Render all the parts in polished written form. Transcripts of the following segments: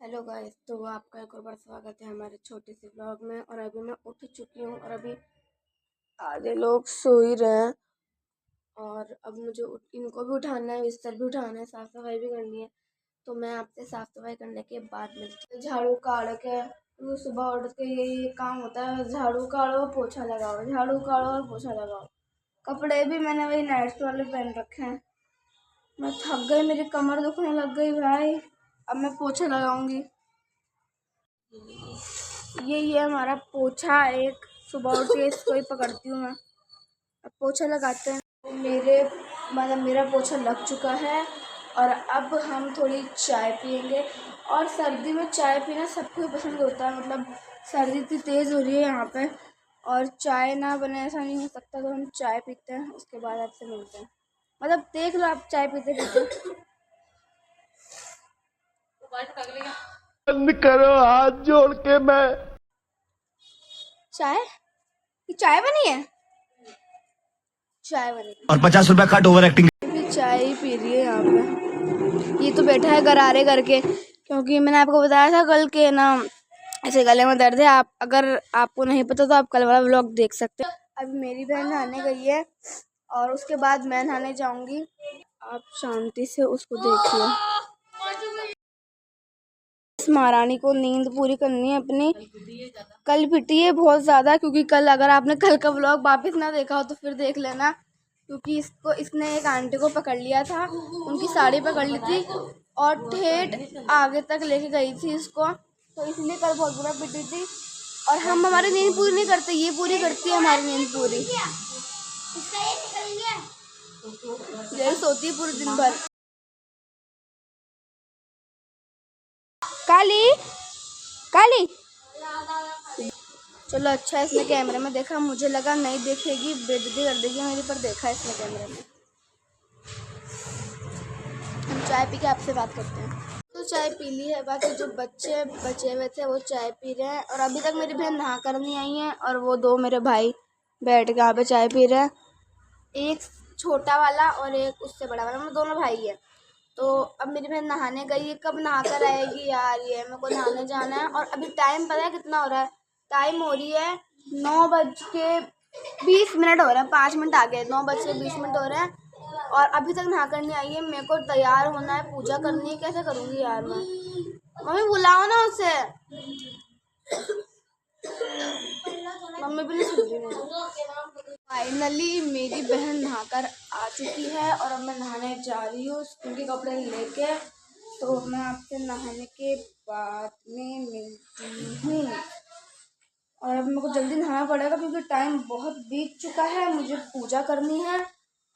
Hello guys, तो आपका एक और बार स्वागत है हमारे छोटे से ब्लॉग में। और अभी मैं उठ चुकी हूँ और अभी आधे लोग सो ही रहे हैं। और अब मुझे इनको भी उठाना है, बिस्तर भी उठाना है, साफ़ सफाई भी करनी है। तो मैं आपसे साफ़ सफाई करने के बाद मिलती हूँ। झाड़ू काढ़ के वो सुबह उठ के यही काम होता है, झाड़ू काढ़ो पोछा लगाओ, झाड़ू काढ़ो और पोछा लगाओ। कपड़े भी मैंने वही नाइट वाले पहन रखे हैं। मैं थक गई, मेरी कमर दुखने लग गई भाई। अब मैं पोछा लगाऊंगी। ये हमारा पोछा। एक सुबह उठ के इसको ही पकड़ती हूँ मैं। अब पोछा लगाते हैं। तो मेरा पोछा लग चुका है और अब हम थोड़ी चाय पियेंगे। और सर्दी में चाय पीना सबको पसंद होता है, मतलब सर्दी इतनी तेज़ हो रही है यहाँ पे और चाय ना बने ऐसा नहीं हो सकता। तो हम चाय पीते हैं, उसके बाद आपसे मिलते हैं। मतलब देख लो आप चाय पीते पीते। बंद करो हाथ जोड़ के। मैं चाय, ये चाय बनी है, चाय बनी है। और 50 रुपया कट ओवर एक्टिंग। भी चाय ही पी रही है यहाँ पे। ये तो बैठा है गरारे करके, क्योंकि मैंने आपको बताया था कल के ना ऐसे गले में दर्द है। आप अगर आपको नहीं पता तो आप कल वाला व्लॉग देख सकते हैं। अभी मेरी बहन नहाने गई है और उसके बाद मैं नहाने जाऊंगी। आप शांति से उसको देखिए। इस महारानी को नींद पूरी करनी है अपनी। कल पिटी है बहुत ज़्यादा, क्योंकि कल अगर आपने कल का व्लॉग वापस ना देखा हो तो फिर देख लेना। क्योंकि इसने एक आंटी को पकड़ लिया था, उनकी साड़ी पकड़ ली थी और ठेठ आगे तक लेके गई थी इसको। तो इसलिए कल बहुत बुरा पिटी थी। और हम हमारी नींद पूरी नहीं करते, ये पूरी करती है हमारी नींद पूरी। यही सोती है पूरे दिन भर। काली काली, चलो अच्छा है इसने कैमरे में देखा, मुझे लगा नहीं देखेगी, बेइज्जती कर देगी मेरी, पर देखा इसने कैमरे में। हम चाय पी के आपसे बात करते हैं। तो चाय पी ली है, बाकी जो बच्चे बचे हुए थे वो चाय पी रहे हैं। और अभी तक मेरी बहन नहा कर नहीं आई है और वो दो मेरे भाई बैठ के यहाँ पे चाय पी रहे हैं। एक छोटा वाला और एक उससे बड़ा वाला, मतलब दोनों भाई है। तो अब मेरी बहन नहाने गई है, कब नहा कर आएगी यार, ये मेरे को नहाने जाना है। और अभी टाइम पता है कितना हो रहा है? टाइम हो रही है 9:20 हो रहे हैं, 5 मिनट आगे, 9:20 हो रहे हैं और अभी तक नहा कर नहीं आई है। मेरे को तैयार होना है, पूजा करनी है, कैसे करूँगी यार मैं? मम्मी बुलाओ ना उसे। मम्मी भी नहीं सुन रही मेरी। फाइनली मेरी बहन नहाकर आ चुकी है और अब मैं नहाने जा रही हूँ स्कूल के कपड़े लेके। तो मैं आपसे नहाने के बाद में मिलती हूँ। और अब मेरे को जल्दी नहाना पड़ेगा क्योंकि टाइम बहुत बीत चुका है, मुझे पूजा करनी है।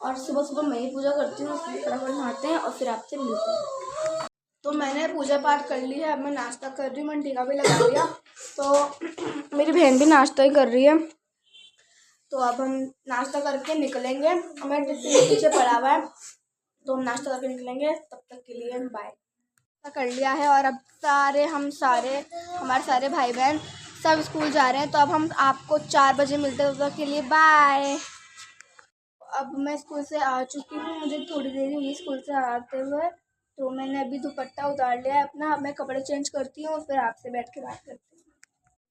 और सुबह सुबह मैं ही पूजा करती हूँ, इसलिए फटाफट नहाते हैं और फिर आपसे मिलते हैं। तो मैंने पूजा पाठ कर ली है, अब मैं नाश्ता कर रही हूँ, मैंने टीका भी लगा लिया। तो मेरी बहन भी नाश्ता ही कर रही है। तो अब हम नाश्ता करके निकलेंगे। हमारे टिफिन पीछे पड़ा हुआ है, तो हम नाश्ता करके निकलेंगे। तब तक के लिए बाय। कर लिया है और अब हमारे सारे भाई बहन सब स्कूल जा रहे हैं। तो अब हम आपको 4 बजे मिलते हैं, तब तक के लिए बाय। अब मैं स्कूल से आ चुकी हूँ, मुझे थोड़ी देर हुई स्कूल से आते हुए। तो मैंने अभी दुपट्टा उतार लिया है अपना, अब मैं कपड़े चेंज करती हूँ, फिर आपसे बैठ के बात करती हूँ।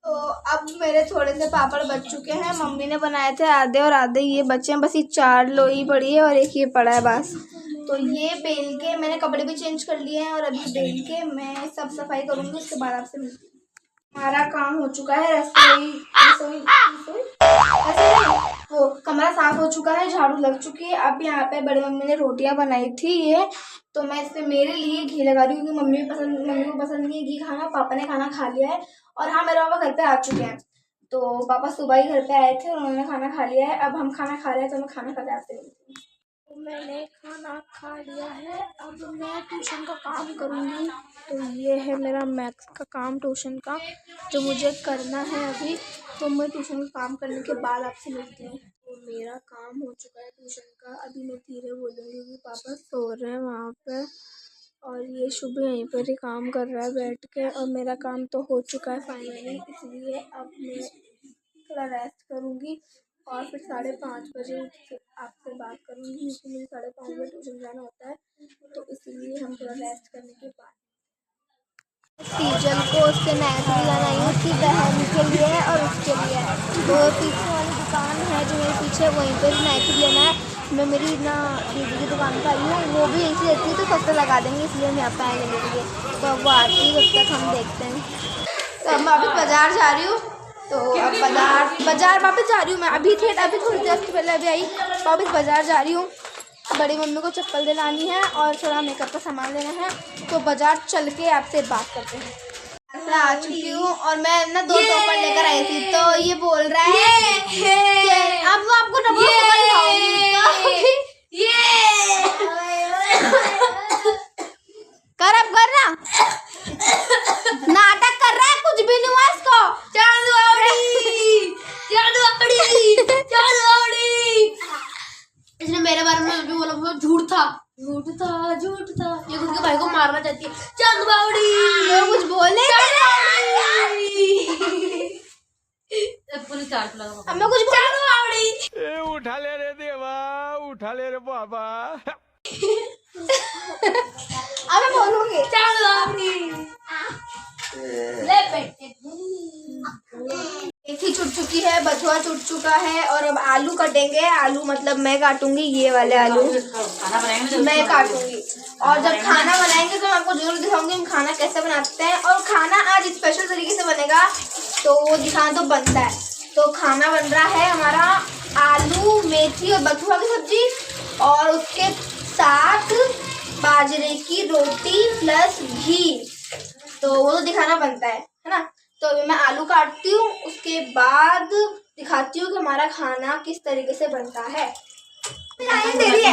तो अब मेरे थोड़े से पापड़ बच चुके हैं, मम्मी ने बनाए थे आधे और आधे ये बचे हैं। बस ये 4 लोई पड़ी है और एक ये पड़ा है बस। तो ये बेल के मैंने कपड़े भी चेंज कर लिए हैं और अभी बेल के मैं सब सफाई करूँगी, उसके बाद आपसे मिलती हूँ। हमारा काम हो चुका है, रसोई रसोई रसोई वो कमरा साफ हो चुका है, झाड़ू लग चुकी है। अब यहाँ पे बड़ी मम्मी ने रोटियां बनाई थी ये, तो मैं इस पे मेरे लिए घी लगा रही हूँ क्योंकि मम्मी को पसंद नहीं है घी खाना। पापा ने खाना खा लिया है और हाँ, मेरे पापा घर पे आ चुके हैं। तो पापा सुबह ही घर पे आए थे, उन्होंने खाना खा लिया है। अब हम खाना खा रहे हैं, तो मैं खाना खाते आते हैं। तो मैंने खाना खा लिया है, अब मैं ट्यूशन का काम करूँगी। तो ये है मेरा मैथ्स का काम ट्यूशन का, जो मुझे करना है अभी। तो मैं ट्यूशन का काम करने के बाद आपसे मिलती हूँ। तो मेरा काम हो चुका है ट्यूशन का, अभी मैं धीरे बोलूँगी क्योंकि पापा सो रहे हैं वहाँ पे और ये शुभ यहीं पर ही काम कर रहा है बैठ के। और मेरा काम तो हो चुका है फाइनली, इसलिए अब मैं थोड़ा रेस्ट करूँगी और फिर 5:30 बजे उठ के आपसे बात करूँगी, क्योंकि मुझे 5:30 बजे ट्यूशन जाना होता है। तो इसलिए हम थोड़ा रेस्ट करने के बाद सीजल को उसके नाइटी लाना है, उसकी बहन के लिए और उसके लिए। तो पीछे वाली दुकान है जो मेरे पीछे, वहीं पर नाइटी लेना है। मैं मेरी ना दीदी की दुकान पर आई हूँ, वो भी यहीं से लेती है तो सस्ता लगा देंगे, इसलिए हम यहाँ पर आए लेने के लिए। तो अब वो आती है, तब तक हम देखते हैं। तो अब मैं वापस बाज़ार जा रही हूँ। तो अब बाज़ार वापस जा रही हूँ मैं। अभी थोड़ी देर पहले अभी आई, वापस बाज़ार जा रही हूँ। बड़ी मम्मी को चप्पल दिलानी है और थोड़ा मेकअप का सामान लेना है। तो बाज़ार चल के आपसे बात करते हैं। ऐसा आ चुकी हूँ और मैं ना 2 टोपर लेकर आई थी। तो ये बोल रहा है अब वो आपको डबल कर, अब कर ना, नाटक कर रहा है, कुछ भी नहीं हुआ इसको। इसने मेरे बारे में भी बोला, वो झूठ था। ये खुद के भाई को मारना चाहती है। चांद बावड़ी तो कुछ बोले पूरी चाट लगा। अब मैं कुछ बावड़ी ए उठा ले रे देवा, उठा ले रे बाबा। अब मैं बोलूंगी चांद बावड़ी ले बेटे। मेथी छूट चुकी है, बथुआ छूट चुका है और अब आलू कटेंगे। आलू मतलब मैं काटूंगी, ये वाले आलू मैं काटूंगी। और जब खाना बनाएंगे तो मैं आपको जरूर दिखाऊंगी हम खाना कैसे बनाते हैं। और खाना आज स्पेशल तरीके से बनेगा, तो वो दिखाना तो बनता है। तो खाना बन रहा है हमारा आलू, मेथी और बथुआ की सब्जी, और उसके साथ बाजरे की रोटी प्लस घी। तो वो तो दिखाना बनता है ना। तो अभी मैं आलू काटती हूँ, उसके बाद दिखाती हूँ कि हमारा खाना किस तरीके से बनता है। दे रही है।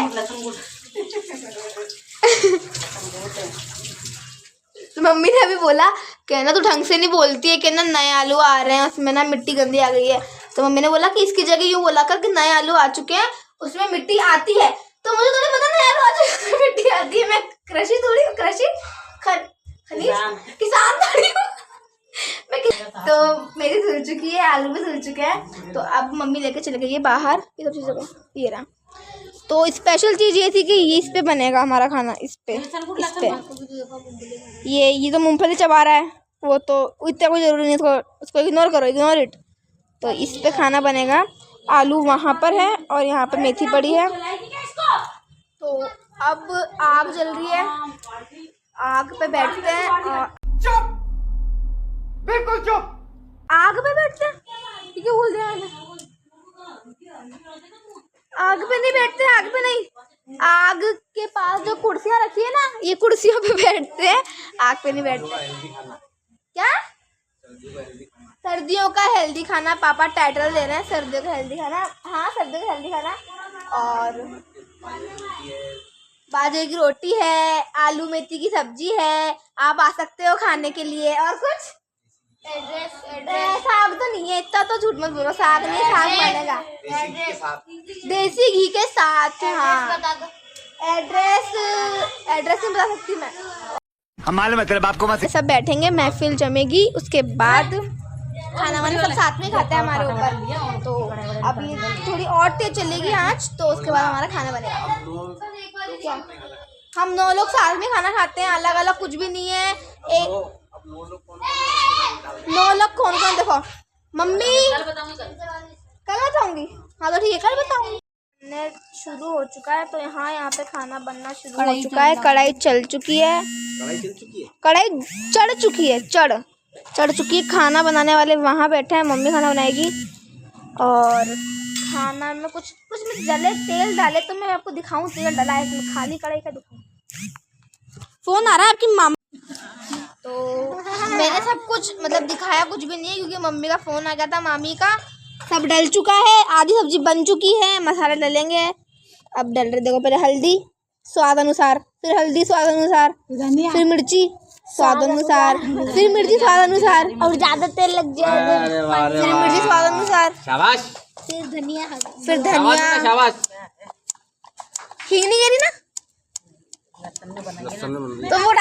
तो मम्मी ने अभी बोला कहना तो ढंग से नहीं बोलती है, कहना नए आलू आ रहे हैं उसमें ना मिट्टी गंदी आ गई है। तो मम्मी ने बोला कि इसकी जगह यूँ बोला कर कि नए आलू आ चुके हैं उसमें मिट्टी आती है। तो मुझे तो नहीं पता नए आलू आ चुके हैं मिट्टी आती है। मैं कृषि थोड़ी किसान थोड़ी हूँ। तो मेरी धुल चुकी है, आलू भी धुल चुके हैं। तो अब मम्मी लेके चले गई है बाहर ये सब चीज़ों को। ये रहा। तो स्पेशल चीज़ ये थी कि ये इस पे बनेगा हमारा खाना, इस पे ये तो मूंगफली चबा रहा है, वो तो इतना कोई ज़रूरी नहीं, उसको इग्नोर करो, इग्नोर इट। तो इस पे खाना बनेगा। आलू वहाँ पर है और यहाँ पर मेथी पड़ी है। तो अब आग जल रही है, आग पे बैठते हैं और चुप, बिल्कुल चुप। आग पे बैठते हैं, क्यों बोल रहे हैं? आग पे नहीं बैठते, आग पे नहीं, आग के पास जो कुर्सियां रखी है ना, ये कुर्सियों पे बैठते हैं, आग पे नहीं बैठते। क्या सर्दियों का हेल्दी खाना? पापा टाइटल दे रहे हैं सर्दियों का हेल्दी खाना। हाँ, सर्दियों का हेल्दी खाना। और बाजरे की रोटी है, आलू मेथी की सब्जी है, आप आ सकते हो खाने के लिए। और कुछ साग तो नहीं है, इतना तो झूठ मत बोलो, साग नहीं, साग बनेगा देसी घी के साथ। हाँ, एड्रेस नहीं बता सकती मैं। हम मालूम है तेरे बाप को मत। सब बैठेंगे, महफिल जमेगी, उसके बाद खाना वाना सब साथ में खाते हैं हमारे ऊपर। तो अभी थोड़ी और तेज चलेगी आँच, तो उसके बाद हमारा खाना बनेगा। क्या हम 9 लोग साथ में खाना खाते हैं, अलग अलग कुछ भी नहीं है। 9 लोग कौन कौन? देखो मम्मी कल बताऊंगी। हाँ तो ठीक है, कल बताऊंगी। शुरू हो चुका है, तो यहाँ पे खाना बनना शुरू हो चुका है। कढ़ाई चल चुकी है, कढ़ाई चढ़ चुकी है। खाना बनाने वाले वहाँ बैठे हैं, मम्मी खाना बनाएगी। और खाना में कुछ में जले तेल डाले तो मैं आपको दिखाऊं तेल डाला है इसमें, खाली कढ़ाई का दिखाऊं। फोन आ रहा है आपकी मामा। तो मैंने सब कुछ मतलब दिखाया कुछ भी नहीं है, क्योंकि मम्मी का फ़ोन आ गया था, मामी का। सब डल चुका है, आधी सब्जी बन चुकी है, मसाले डलेंगे। अब डल रहे, देखो पहले हल्दी स्वाद अनुसार, फिर हल्दी स्वाद अनुसार, फिर मिर्ची स्वाद अनुसार, फिर मिर्ची स्वाद अनुसार, और ज़्यादा तेल लग जाए फिर मिर्ची स्वाद अनुसार, शाबाश। फिर धनिया, शाबाश। हींग नहीं गिरी ना, तो वो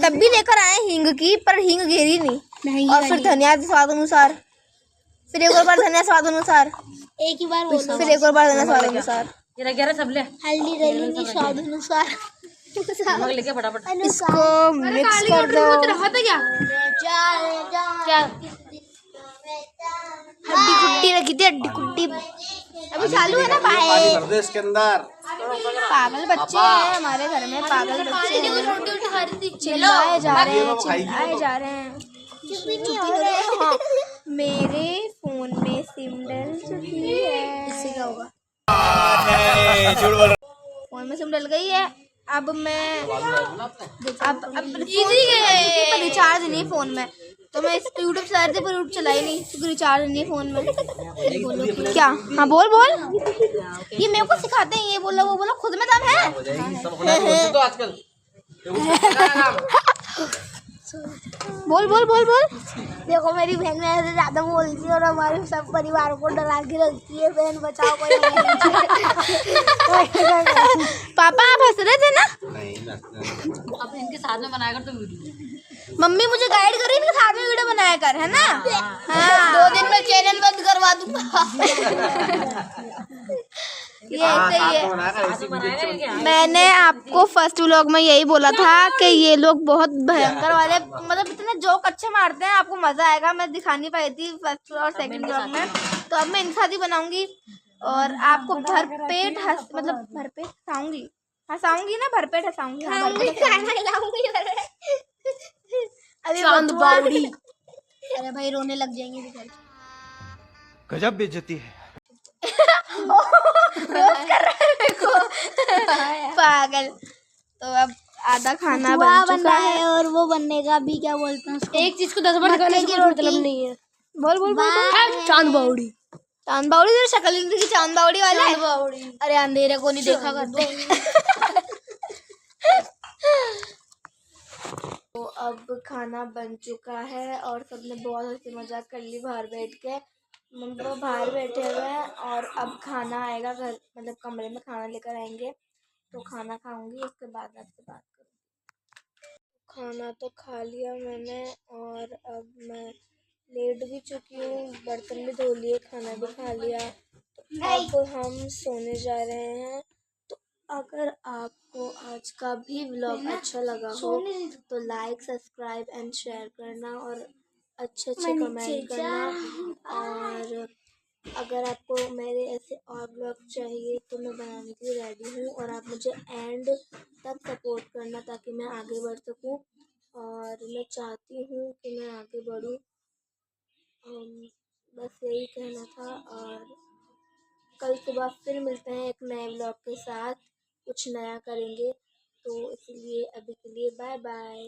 डब्बी लेकर आए हींग की, पर हींग गिरी नहीं। और फिर धनिया स्वाद अनुसार, फिर एक और बार धनिया स्वाद अनुसार, एक ही बार बोलो, फिर एक और बार धनिया स्वाद अनुसार, सब ले हल्दी डालेंगे स्वाद अनुसार, नमक लेके फटाफट इसको मिक्स कर दो। रखा था क्या क्या हड्डी कुड्डी रखी थी, हड्डी कुड्डी अभी चालू है ना भाई। भर दे इसके अंदर। पागल बच्चे हैं हमारे घर में, पागल बच्चे हैं। चिल्लाए जा रहे हैं, चिल्लाए जा रहे हैं। चुप्पी करो। हाँ, मेरे फोन में सिम डल चुकी है। इससे क्या होगा? फोन में सिम डल गई है। अब मैं अब रिचार्ज नहीं फोन में, तो मैं इस यूट्यूब सर्च पर यूट्यूब चलाई नहीं क्योंकि रिचार्ज नहीं फोन में। क्या? हाँ बोल बोल। ये मेरे को सिखाते हैं, ये बोला वो बोला, खुद में दम है। आजकल बोल बोल बोल बोल। देखो मेरी बहन मेरे से ज्यादा बोलती है और हमारे सब परिवार को डरा के रखती है। बहन बचाओ कोई। पापा आप हंस रहे थे ना? अब इनके साथ में बनाया कर तो वीडियो। मम्मी मुझे गाइड कर रही है, इनके साथ में वीडियो बनाया कर, है ना? हाँ। 2 दिन में चैनल बंद करवा दूंगा। ये सही है। मैंने आपको फर्स्ट व्लॉग में यही बोला था कि ये लोग बहुत भयंकर वाले, मतलब इतने जोक अच्छे मारते हैं, आपको मजा आएगा। मैं दिखा नहीं पाई थी फर्स्ट और सेकंड व्लॉग में, तो अब मैं इनके साथ ही बनाऊंगी और आपको भरपेट हंसाऊंगी। हंसाऊंगी ना, भरपेट हंसाऊंगी। चांद बावड़ी। अरे भाई रोने लग जाएंगे बेचारे। गजब बेइज्जती है। पागल। तो अब आधा खाना बन चुका है और वो बनने का भी क्या बोलते हैं, एक चीज को 10 बार दिखाने की मतलब नहीं है। बोल बोल बोल। चांद बावड़ी। चांद बावड़ी तेरी शक्ल नहीं दिखी, चांद बावड़ी वाला है। अरे अंधेरे को नहीं देखा कर दो। तो अब खाना बन चुका है और सबने बहुत हंसी मजाक कर ली बाहर बैठ के। मम्मी पापा बाहर बैठे हुए हैं और अब खाना आएगा घर, मतलब कमरे में खाना लेकर आएंगे, तो खाना खाऊंगी, उसके बाद आपसे बात करूँगी। खाना तो खा लिया मैंने और अब मैं लेट भी चुकी हूँ, बर्तन भी धो लिए, खाना भी खा लिया, तो अब हम सोने जा रहे हैं। तो अगर आपको आज का भी व्लॉग अच्छा लगा हो तो लाइक, सब्सक्राइब एंड शेयर करना और अच्छे कमेंट करना। और अगर आपको मेरे ऐसे और ब्लॉग चाहिए तो मैं बनाने के लिए रेडी हूँ, और आप मुझे एंड तक सपोर्ट करना ताकि मैं आगे बढ़ सकूँ। और मैं चाहती हूँ कि मैं आगे बढ़ूँ। बस यही कहना था, और कल सुबह फिर मिलते हैं एक नए ब्लॉग के साथ, कुछ नया करेंगे। तो इसलिए अभी के लिए बाय बाय।